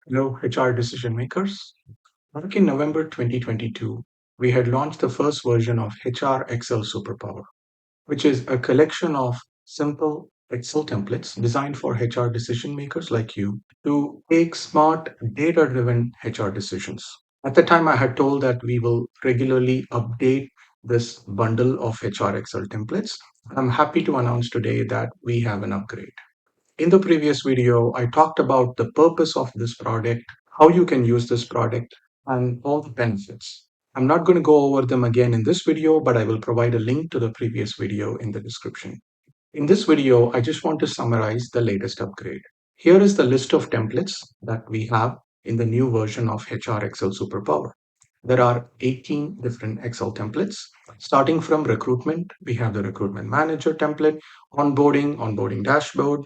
Hello, HR decision makers. Back in November 2022, we had launched the first version of HR Excel Superpower, which is a collection of simple Excel templates designed for HR decision makers like you to take smart, data driven HR decisions. At the time, I had told that we will regularly update this bundle of HR Excel templates. I'm happy to announce today that we have an upgrade. In the previous video, I talked about the purpose of this product, how you can use this product, and all the benefits. I'm not going to go over them again in this video, but I will provide a link to the previous video in the description. In this video, I just want to summarize the latest upgrade. Here is the list of templates that we have in the new version of HR Excel Superpower. There are 18 different Excel templates. Starting from recruitment, we have the recruitment manager template, onboarding dashboard.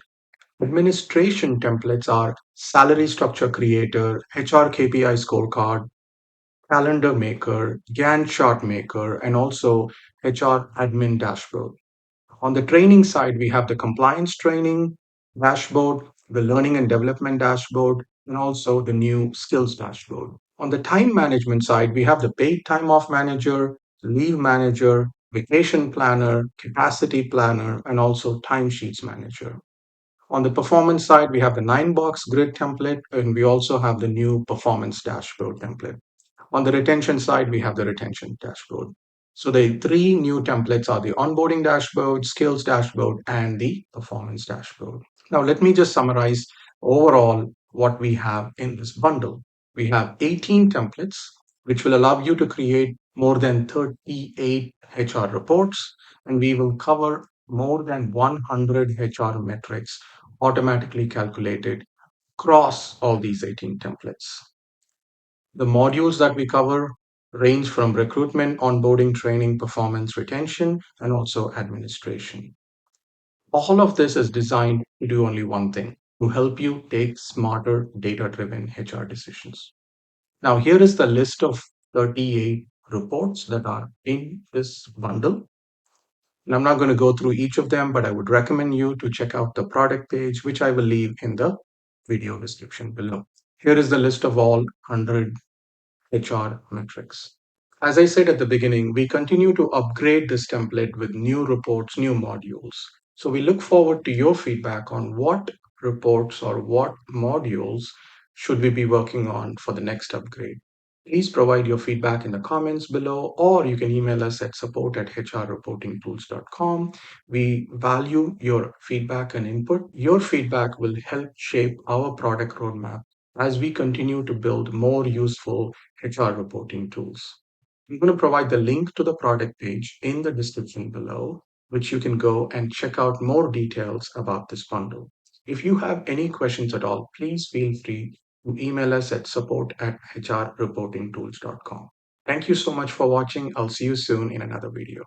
Administration templates are salary structure creator, HR KPI scorecard, calendar maker, Gantt chart maker, and also HR admin dashboard. On the training side, we have the compliance training dashboard, the learning and development dashboard, and also the new skills dashboard. On the time management side, we have the paid time off manager, leave manager, vacation planner, capacity planner, and also timesheets manager. On the performance side, we have the 9-box grid template, and we also have the new performance dashboard template. On the retention side, we have the retention dashboard. So the three new templates are the onboarding dashboard, skills dashboard, and the performance dashboard. Now, let me just summarize overall what we have in this bundle. We have 18 templates, which will allow you to create more than 38 HR reports, and we will cover more than 100 HR metrics automatically calculated across all these 18 templates. The modules that we cover range from recruitment, onboarding, training, performance, retention, and also administration. All of this is designed to do only one thing, to help you take smarter data driven HR decisions. Now, here is the list of 38 reports that are in this bundle. And I'm not going to go through each of them, but I would recommend you to check out the product page, which I will leave in the video description below. Here is the list of all 100 HR metrics. As I said at the beginning, we continue to upgrade this template with new reports, new modules. So we look forward to your feedback on what reports or what modules should we be working on for the next upgrade. Please provide your feedback in the comments below, or you can email us at support@hrreportingtools.com. We value your feedback and input. Your feedback will help shape our product roadmap as we continue to build more useful HR reporting tools. I'm going to provide the link to the product page in the description below, which you can go and check out more details about this bundle. If you have any questions at all, please feel free to email us at support@hrreportingtools.com. Thank you so much for watching. I'll see you soon in another video.